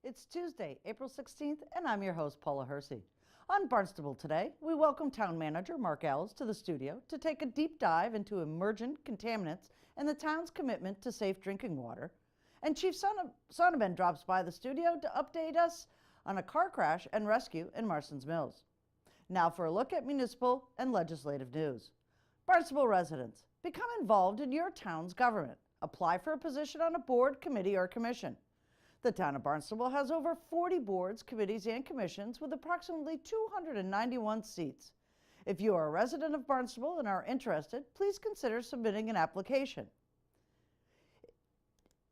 It's Tuesday, April 16th, and I'm your host, Paula Hersey. On Barnstable Today, we welcome Town Manager Mark Ells to the studio to take a deep dive into emergent contaminants and the town's commitment to safe drinking water. And Chief Sonneman drops by the studio to update us on a car crash and rescue in Marston's Mills. Now for a look at municipal and legislative news. Barnstable residents, become involved in your town's government. Apply for a position on a board, committee, or commission. The town of Barnstable has over 40 boards, committees, and commissions with approximately 291 seats. If you are a resident of Barnstable and are interested, please consider submitting an application.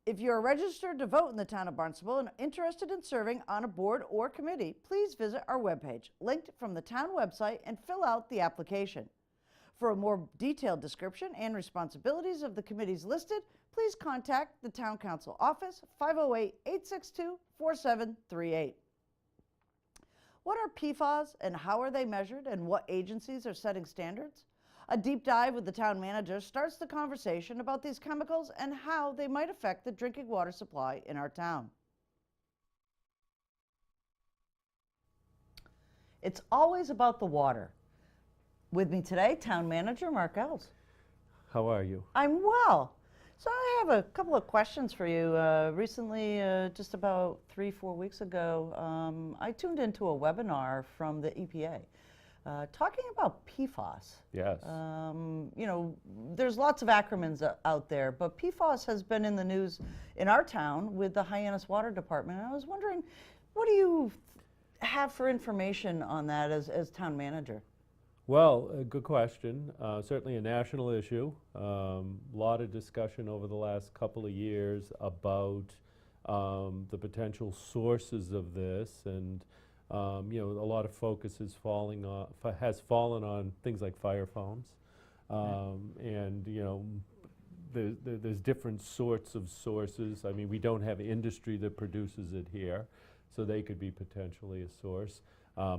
If you are registered to vote in the town of Barnstable and interested in serving on a board or committee, please visit our webpage, linked from the town website, and fill out the application. For a more detailed description and responsibilities of the committees listed, please contact the Town Council office, 508-862-4738. What are PFAS and how are they measured and what agencies are setting standards? A deep dive with the town manager starts the conversation about these chemicals and how they might affect the drinking water supply in our town. It's always about the water. With me today, Town Manager Mark Ells. How are you? I'm well. So I have a couple of questions for you. Recently, just about 3-4 weeks ago, I tuned into a webinar from the EPA talking about PFAS. Yes. You know, there's lots of acronyms out there, but PFAS has been in the news in our town with the Hyannis Water Department. And I was wondering, what do you have for information on that as town manager? Well, a good question. Certainly a national issue. Lot of discussion over the last couple of years about the potential sources of this, and you know, a lot of focus is fallen on things like fire foams, and you know, there's different sorts of sources. I mean, we don't have industry that produces it here, so they could be potentially a source.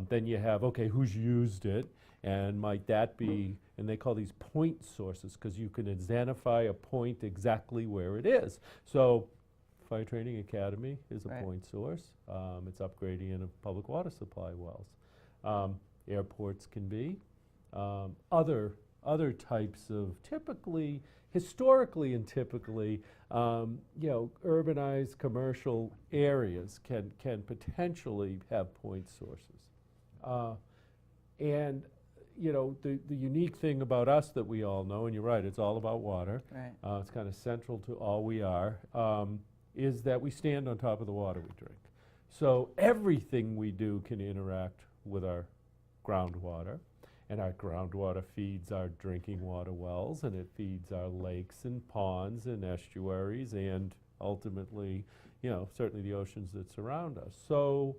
Then you have, okay, who's used it, and might that be, and they call these point sources because you can identify a point exactly where it is. So Fire Training Academy is a point source. It's upgrading of public water supply wells. Airports can be. Other types of historically and typically, you know, urbanized commercial areas can potentially have point sources. And you know, the unique thing about us that we all know, and you're right, it's all about water. Right. It's kind of central to all we are, is that we stand on top of the water we drink. So everything we do can interact with our groundwater, and our groundwater feeds our drinking water wells, and it feeds our lakes and ponds and estuaries, and ultimately, you know, certainly the oceans that surround us. So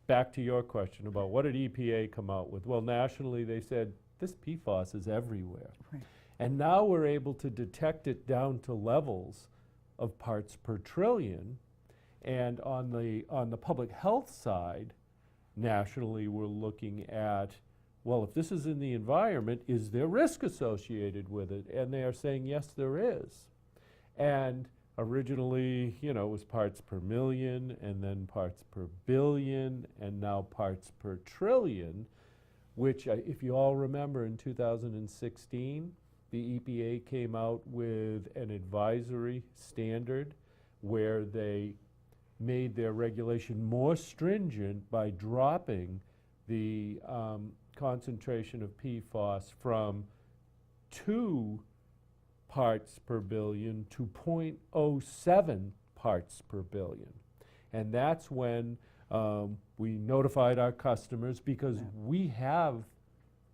back to your question about what did EPA come out with? Well, nationally they said this PFAS is everywhere. Right. And now we're able to detect it down to levels of parts per trillion. And on the public health side, nationally we're looking at, well, if this is in the environment, is there risk associated with it? And they are saying, yes, there is. And originally, you know, it was parts per million, and then parts per billion, and now parts per trillion, which, if you all remember, in 2016, the EPA came out with an advisory standard where they made their regulation more stringent by dropping the concentration of PFAS from 2 parts per billion to 0.07 parts per billion. And that's when we notified our customers, because we have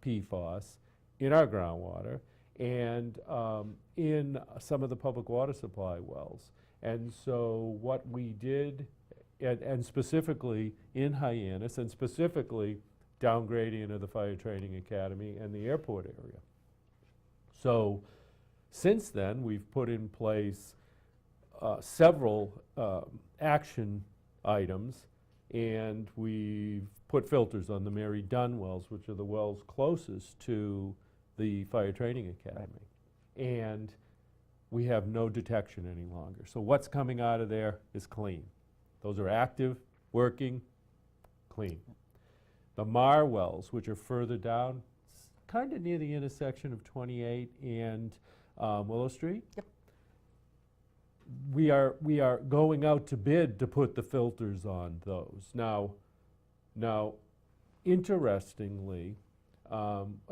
PFAS in our groundwater and in some of the public water supply wells. And so what we did, and specifically in Hyannis, and specifically downgrading of the Fire Training Academy and the airport area. So since then, we've put in place several action items, and we've put filters on the Mary Dunn wells, which are the wells closest to the Fire Training Academy. And we have no detection any longer. So what's coming out of there is clean. Those are active, working, clean. The Mar wells, which are further down, kind of near the intersection of 28 and Willow Street. Yep. We are going out to bid to put the filters on those. Now, interestingly,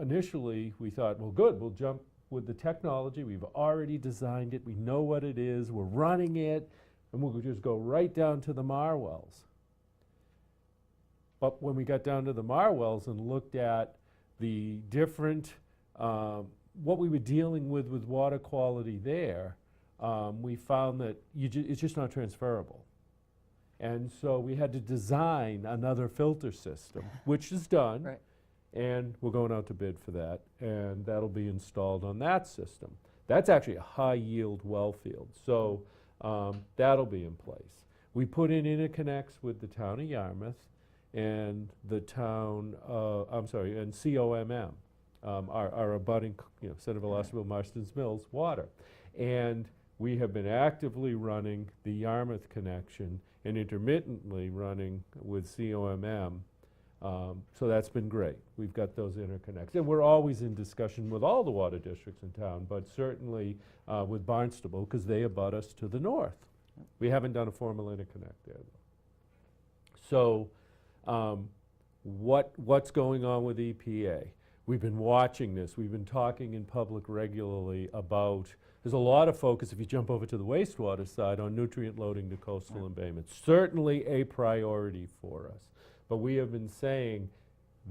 initially we thought, well, good, we'll jump with the technology. We've already designed it. We know what it is. We're running it, and we'll just go right down to the Mar wells. But when we got down to the Mar wells and looked at the different, what we were dealing with water quality there, we found that it's just not transferable. And so we had to design another filter system, which is done. Right. And we're going out to bid for that, and that'll be installed on that system. That's actually a high-yield well field, so that'll be in place. We put in interconnects with the town of Yarmouth and the town, and COMM, our abutting, Centerville, Osterville, Marston's Mills water. And we have been actively running the Yarmouth connection and intermittently running with COMM. So that's been great. We've got those interconnects. And we're always in discussion with all the water districts in town, but certainly with Barnstable, because they abut us to the north. We haven't done a formal interconnect there, though. So what's going on with EPA? We've been watching this. We've been talking in public regularly about, there's a lot of focus, if you jump over to the wastewater side, on nutrient loading to coastal embayments. Certainly a priority for us. But we have been saying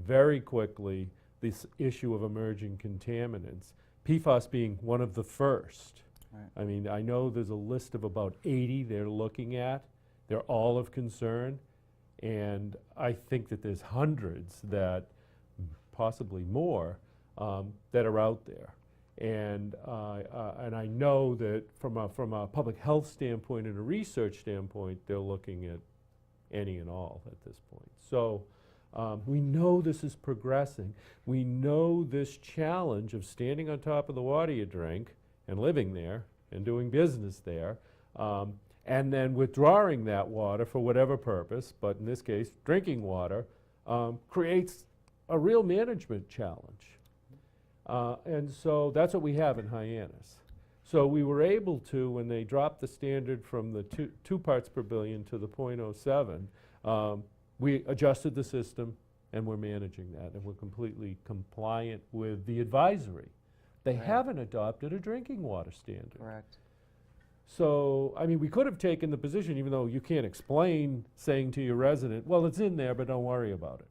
very quickly this issue of emerging contaminants, PFAS being one of the first. Right. I mean, I know there's a list of about 80 they're looking at. They're all of concern. And I think that there's hundreds that, possibly more, that are out there. And I know that from a public health standpoint and a research standpoint, they're looking at any and all at this point. So we know this is progressing. We know this challenge of standing on top of the water you drink and living there and doing business there, and then withdrawing that water for whatever purpose, but in this case, drinking water, creates a real management challenge. And so that's what we have in Hyannis. So we were able to, when they dropped the standard from the two parts per billion to the 0.07, we adjusted the system and we're managing that, and we're completely compliant with the advisory. They haven't adopted a drinking water standard. Correct. So, I mean, we could have taken the position, even though you can't explain saying to your resident, well, it's in there, but don't worry about it.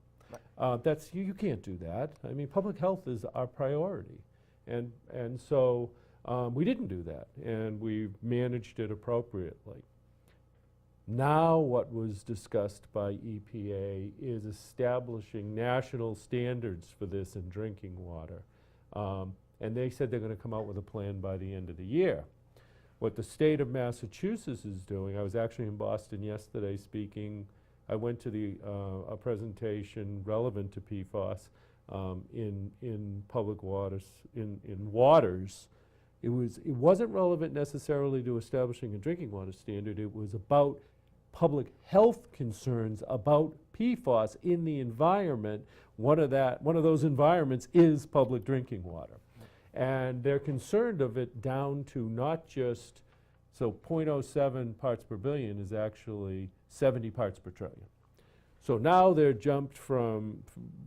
Right. You can't do that. I mean, public health is our priority. And so we didn't do that, and we managed it appropriately. Now what was discussed by EPA is establishing national standards for this in drinking water. And they said they're going to come out with a plan by the end of the year. What the state of Massachusetts is doing, I was actually in Boston yesterday speaking. I went to a presentation relevant to PFAS in public waters, in waters. It wasn't relevant necessarily to establishing a drinking water standard. It was about public health concerns about PFAS in the environment. One of those environments is public drinking water. And they're concerned of it down to not just, so 0.07 parts per billion is actually 70 parts per trillion. So now they're jumped from,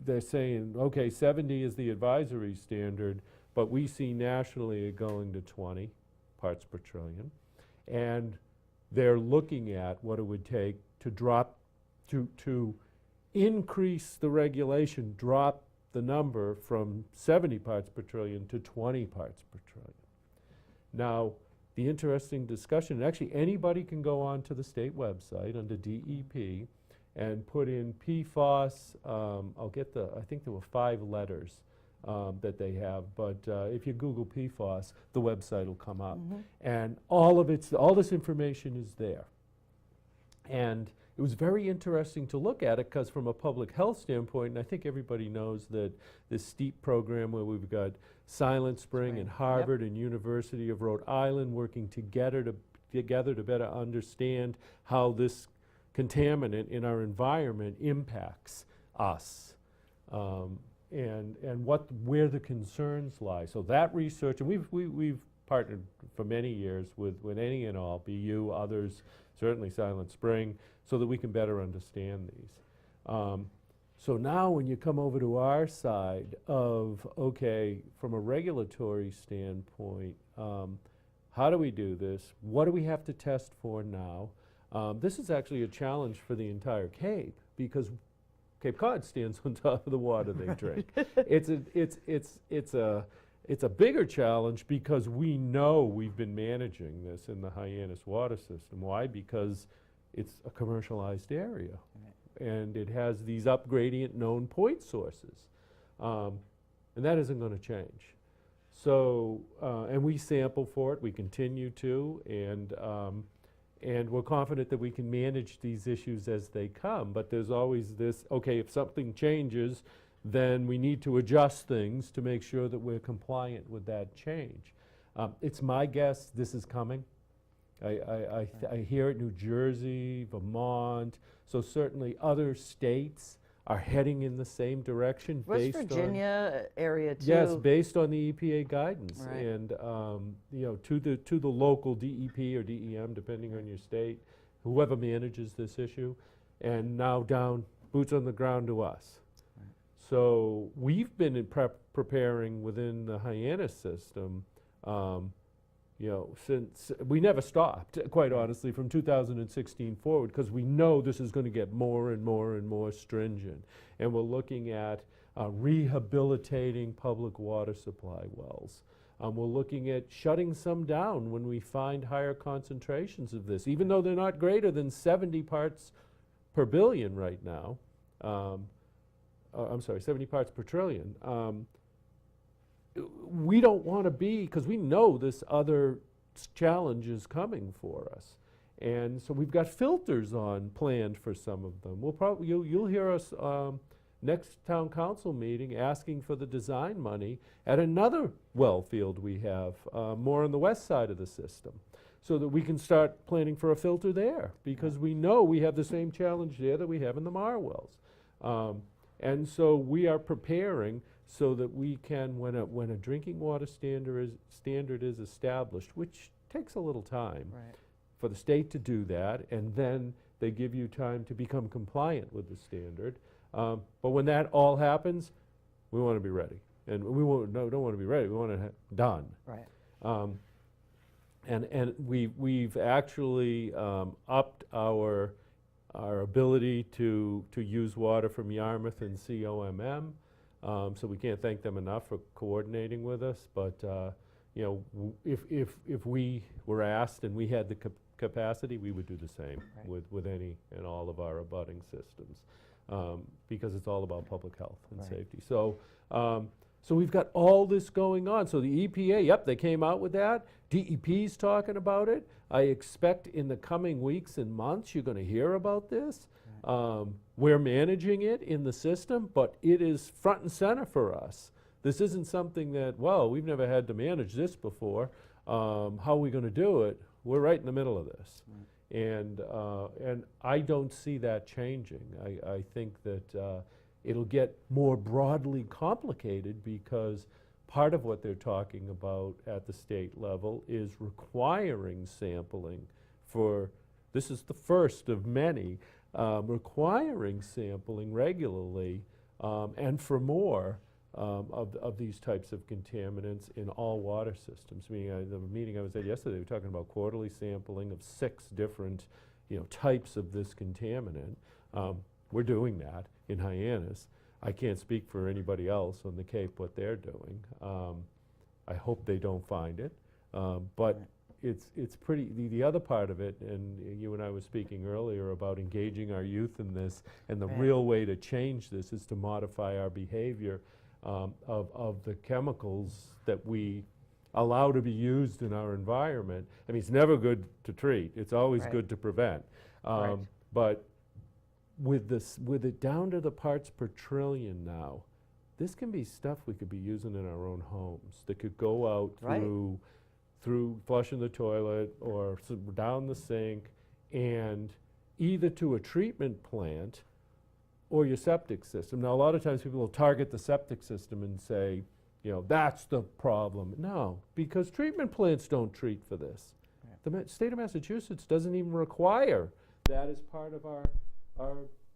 they're saying, okay, 70 is the advisory standard, but we see nationally it going to 20 parts per trillion. And they're looking at what it would take to drop, to increase the regulation, drop the number from 70 parts per trillion to 20 parts per trillion. Now, the interesting discussion, and actually anybody can go on to the state website under DEP and put in PFAS, I think there were 5 letters that they have, but if you Google PFAS, the website will come up. Mm-hmm. And all this information is there. And it was very interesting to look at it because from a public health standpoint, and I think everybody knows that this STEEP program where we've got Silent Spring and Harvard and University of Rhode Island working together to better understand how this contaminant in our environment impacts us, and where the concerns lie. So that research, and we've partnered for many years with any and all, BU, others, certainly Silent Spring, so that we can better understand these. So now when you come over to our side of, okay, from a regulatory standpoint, how do we do this? What do we have to test for now? This is actually a challenge for the entire Cape, because Cape Cod stands on top of the water they drink. It's a bigger challenge because we know we've been managing this in the Hyannis water system. Why? Because it's a commercialized area. Right. And it has these upgradient known point sources. And that isn't going to change. So, and we sample for it, we continue to, and we're confident that we can manage these issues as they come. But there's always this, okay, if something changes, then we need to adjust things to make sure that we're compliant with that change. It's my guess this is coming. I hear it, New Jersey, Vermont, so certainly other states are heading in the same direction. West Virginia area too. Yes, based on the EPA guidance, right. And you know, to the local DEP or DEM, depending on your state, whoever manages this issue, and now down, boots on the ground to us. Right. So we've been preparing within the Hyannis system. You know, since we never stopped, quite honestly, from 2016 forward, because we know this is going to get more and more and more stringent. And we're looking at rehabilitating public water supply wells. We're looking at shutting some down when we find higher concentrations of this, even though they're not greater than 70 parts per billion right now. I'm sorry, 70 parts per trillion. We don't want to be, because we know this other challenge is coming for us. And so we've got filters on planned for some of them. We'll probably, you'll hear us next town council meeting asking for the design money at another well field we have, more on the west side of the system, so that we can start planning for a filter there, because we know we have the same challenge there that we have in the Mar wells. And so we are preparing so that we can, when a drinking water standard is established, which takes a little time, right, for the state to do that, and then they give you time to become compliant with the standard. But when that all happens, we want to be ready, and we don't want to be ready. We want it done. Right. And we've actually upped our ability to use water from Yarmouth and COMM. So we can't thank them enough for coordinating with us. But you know, if we were asked and we had the capacity, we would do the same, right, with any and all of our abutting systems, because it's all about public health and, right, safety. So so we've got all this going on. So the EPA, yep, they came out with that. DEP's talking about it. I expect in the coming weeks and months you're going to hear about this. We're managing it in the system, but it is front and center for us. This isn't something that, well, we've never had to manage this before. How are we going to do it? We're right in the middle of this. Right. And I don't see that changing. I think that it'll get more broadly complicated, because part of what they're talking about at the state level is requiring sampling for, this is the first of many, requiring sampling regularly and for more of these types of contaminants in all water systems. I mean, the meeting I was at yesterday, we were talking about quarterly sampling of 6 different, you know, types of this contaminant. We're doing that in Hyannis. I can't speak for anybody else on the Cape what they're doing. I hope they don't find it, but it's pretty, the other part of it, and you and I were speaking earlier about engaging our youth in this, and the real way to change this is to modify our behavior of the chemicals that we allow to be used in our environment. I mean, it's never good to treat, it's always good to prevent. But with it down to the parts per trillion now, this can be stuff we could be using in our own homes that could go out through flushing the toilet or down the sink, and either to a treatment plant or your septic system. Now, a lot of times people will target the septic system and say, you know, that's the problem. No, because treatment plants don't treat for this. The state of Massachusetts doesn't even require that as part of our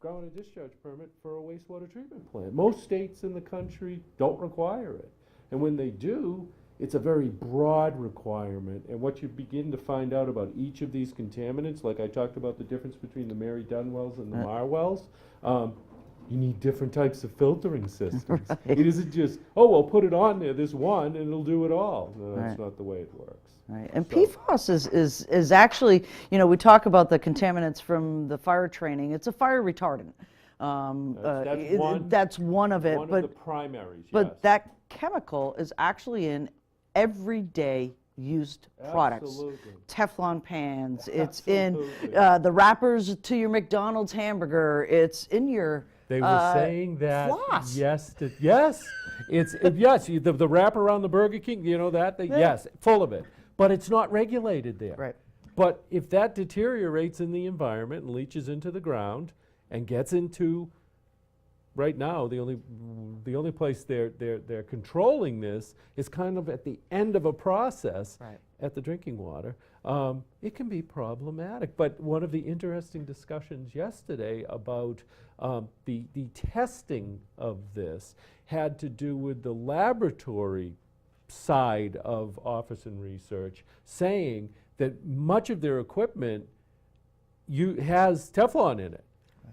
groundwater discharge permit for a wastewater treatment plant. Most states in the country don't require it. And when they do, it's a very broad requirement. And what you begin to find out about each of these contaminants, like I talked about the difference between the Mary Dunn wells and the Mar wells, you need different types of filtering systems. Right. It isn't just, oh, well, put it on there, this one, and it'll do it all. No, that's Right. not the way it works. Right. And So- PFAS is actually, you know, we talk about the contaminants from the fire training. It's a fire retardant. That's one of it. One but of the primaries, but yes. that chemical is actually in everyday used products. Absolutely. Teflon pans. It's in Absolutely. the wrappers to your McDonald's hamburger. It's in your They were saying that floss. yes, yes, the wrap around the Burger King, you know that, yes, full of it, but it's not regulated there. Right. But if that deteriorates in the environment and leaches into the ground and gets into, right now, the only place they're controlling this is kind of at the end of a process. Right. At the drinking water, it can be problematic. But one of the interesting discussions yesterday about the testing of this had to do with the laboratory side of Office and Research, saying that much of their equipment has Teflon in it.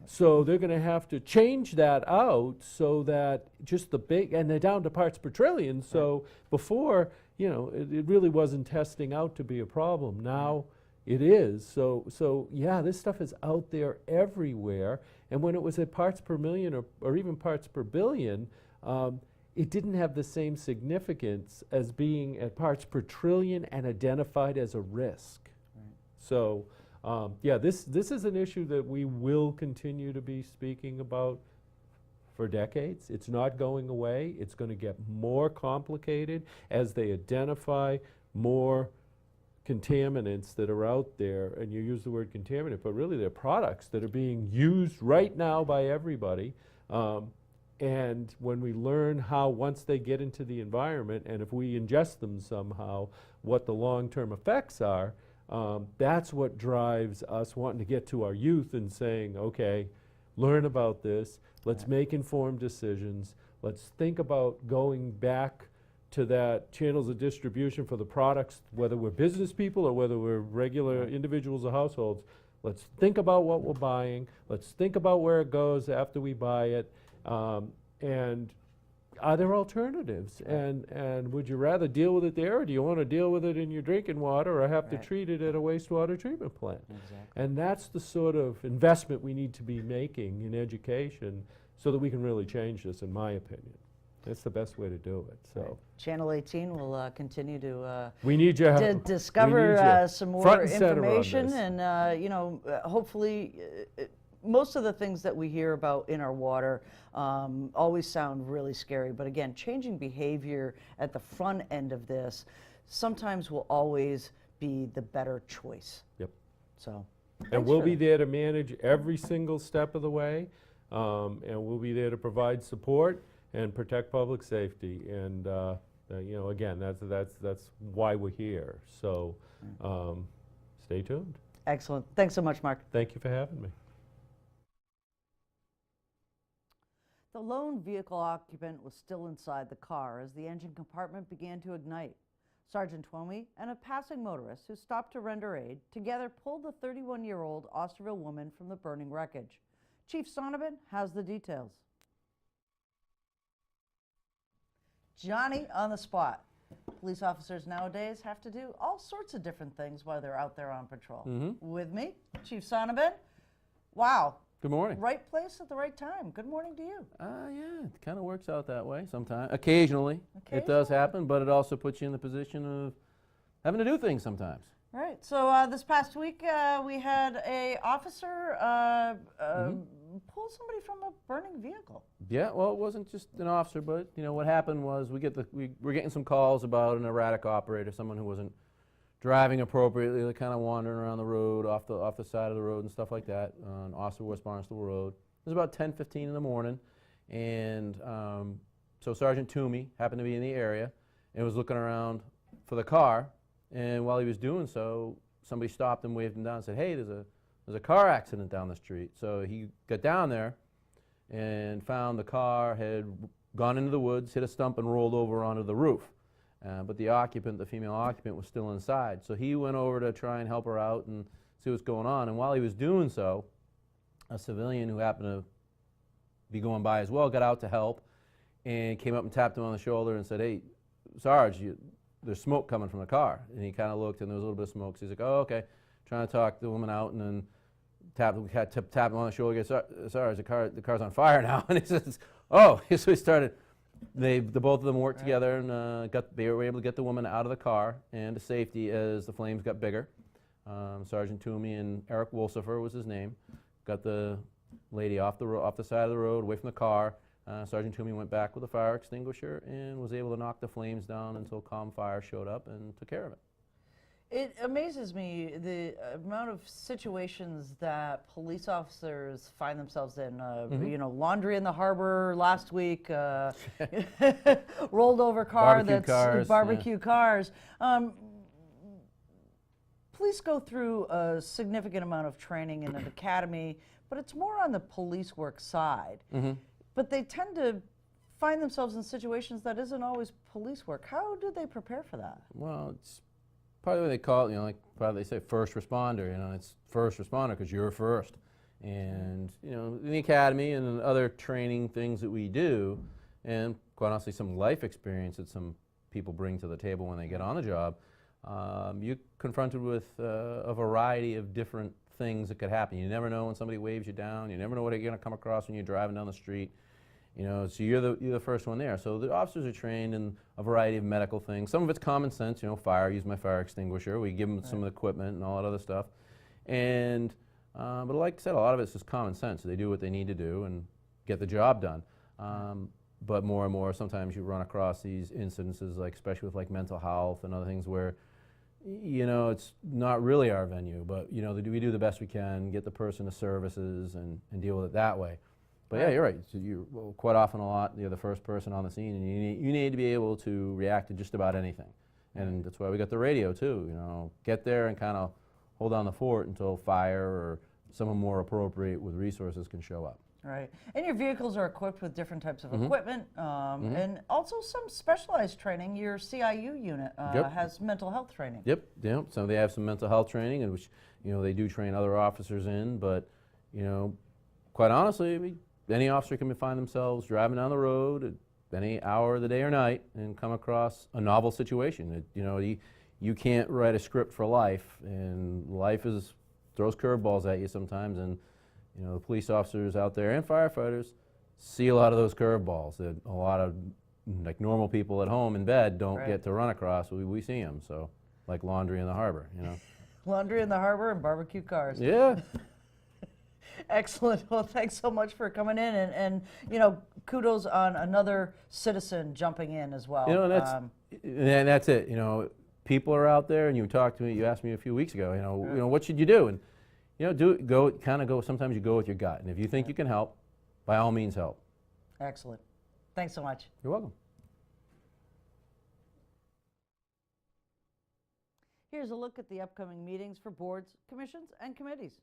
So they're going to have to change that out so that just the big, and they're down to parts per trillion. So before, you know, it really wasn't testing out to be a problem. Now it is. So yeah, this stuff is out there everywhere. And when it was at parts per million or even parts per billion, it didn't have the same significance as being at parts per trillion and identified as a risk. Right. So. Yeah, this is an issue that we will continue to be speaking about for decades. It's not going away. It's going to get more complicated as they identify more contaminants that are out there. And you use the word contaminant, but really they're products that are being used right now by everybody. And when we learn how, once they get into the environment, and if we ingest them somehow, what the long-term effects are, that's what drives us wanting to get to our youth and saying, okay, learn about this, let's make informed decisions, let's think about going back to that channels of distribution for the products, whether we're business people or whether we're regular individuals or households. Let's think about what we're buying, let's think about where it goes after we buy it, and are there alternatives? And would you rather deal with it there, or do you want to deal with it in your drinking water, or have to treat it at a wastewater treatment plant? Exactly. And that's the sort of investment we need to be making in education so that we can really change this, in my opinion. That's the best way to do it. So Right. Channel 18 will continue to we need you discover some more front and center on information, this. and you know, hopefully. Most of the things that we hear about in our water always sound really scary, but again, changing behavior at the front end of this sometimes will always be the better choice. Yep. So, And we'll be there to manage every single step of the way, and we'll be there to provide support and protect public safety. And you know, again, that's why we're here. So stay tuned. excellent. Thanks so much, Mark. Thank you for having me. The lone vehicle occupant was still inside the car as the engine compartment began to ignite. Sergeant Twomey and a passing motorist who stopped to render aid together pulled the 31-year-old Osterville woman from the burning wreckage. Chief Sonneman has the details. Johnny on the spot. Police officers nowadays have to do all sorts of different things while they're out there on patrol. With me, Chief Sonneman. Wow. Good morning. Right place at the right time. Good morning to you. Yeah, it kind of works out that way sometimes. Occasionally, it does happen, but it also puts you in the position of having to do things sometimes. Right. So this past week we had a officer pull somebody from a burning vehicle. Yeah, well, it wasn't just an officer, but you know what happened was we're getting some calls about an erratic operator, someone who wasn't driving appropriately. They're kind of wandering around the road, off the side of the road and stuff like that on Austin West Barnstable Road. It was about 10:15 in the morning, and so Sergeant Toomey happened to be in the area and was looking around for the car. And while he was doing so, somebody stopped him, waved him down, and said, "Hey, there's a car accident down the street." So he got down there and found the car had gone into the woods, hit a stump, and rolled over onto the roof. But the occupant, the female occupant, was still inside. So he went over to try and help her out and see what's going on. And while he was doing so, a civilian who happened to be going by as well got out to help and came up and tapped him on the shoulder and said, "Hey, Sarge, there's smoke coming from the car." And he kind of looked, and there was a little bit of smoke. So he's like, "Oh, okay." Trying to talk the woman out, and then tap him on the shoulder. "Sarge, the car's on fire now." And he says, "Oh." So he started. The both of them worked together, and they were able to get the woman out of the car and to safety as the flames got bigger. Sergeant Toomey and Eric Wolsifer was his name. Got the lady off the side of the road, away from the car. Sergeant Toomey went back with a fire extinguisher and was able to knock the flames down until Calm Fire showed up and took care of it. It amazes me the amount of situations that police officers find themselves in. You know, laundry in the harbor last week, rolled over car barbecue cars. Police go through a significant amount of training in an academy, but it's more on the police work side. But they tend to find themselves in situations that isn't always police work. How do they prepare for that? Well, it's probably what they call it, like probably they say first responder. It's first responder because you're first. And in the academy and in other training things that we do, and quite honestly some life experience that some people bring to the table when they get on the job, you're confronted with a variety of different things that could happen. You never know when somebody waves you down. You never know what you're going to come across when you're driving down the street. So you're the first one there. So the officers are trained in a variety of medical things. Some of it's common sense, fire, use my fire extinguisher. We give them some of the equipment and all that other stuff. And, but like I said, a lot of it's just common sense. They do what they need to do and get the job done. But more and more, sometimes you run across these incidences, like especially with like mental health and other things where, it's not really our venue, but, we do the best we can, get the person the services and deal with it that way. But yeah, you're right. So quite often you're the first person on the scene, and you need to be able to react to just about anything. And that's why we got the radio too. Get there and kind of hold down the fort until fire or someone more appropriate with resources can show up. Right. And your vehicles are equipped with different types of equipment, and also some specialized training. Your CIU unit has mental health training. Yep. So they have some mental health training, and which they do train other officers in. But quite honestly, any officer can find themselves driving down the road at any hour of the day or night and come across a novel situation. You can't write a script for life, and life throws curveballs at you sometimes. And the police officers out there and firefighters see a lot of those curveballs that a lot of like normal people at home in bed don't get to run across. We see them. So like laundry in the harbor, Laundry in the harbor and barbecue cars. Yeah. Excellent. Well, thanks so much for coming in, and kudos on another citizen jumping in as well. And that's it. People are out there, and you talked to me. You asked me a few weeks ago. What should you do? And go. Sometimes you go with your gut, and if you think you can help, by all means help. Excellent. Thanks so much. You're welcome. Here's a look at the upcoming meetings for boards, commissions, and committees.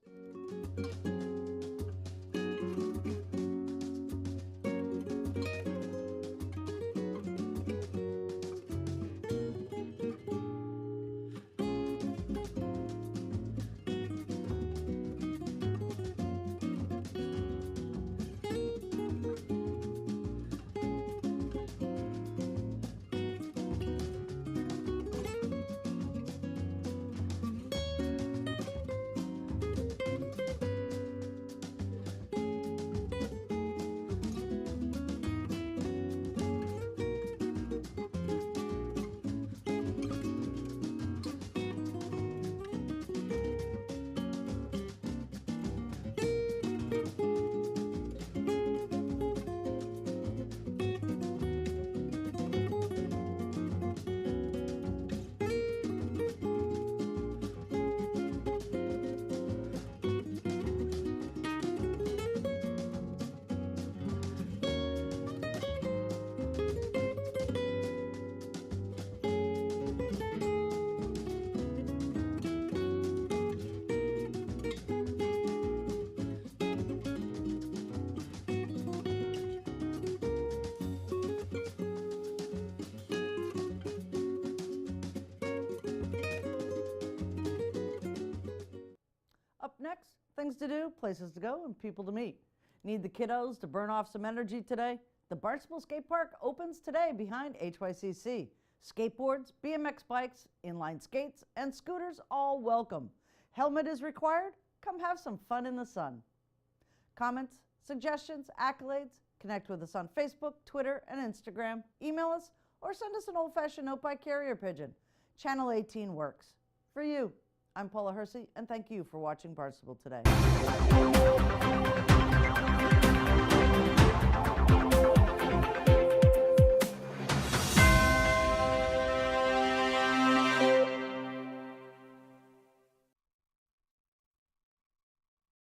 Things to do, places to go, and people to meet. Need the kiddos to burn off some energy today? The Barnstable Skate Park opens today behind HYCC. Skateboards, BMX bikes, inline skates, and scooters all welcome. Helmet is required? Come have some fun in the sun. Comments, suggestions, accolades? Connect with us on Facebook, Twitter, and Instagram. Email us or send us an old-fashioned note by carrier pigeon. Channel 18 works. For you, I'm Paula Hersey, and thank you for watching Barnstable Today.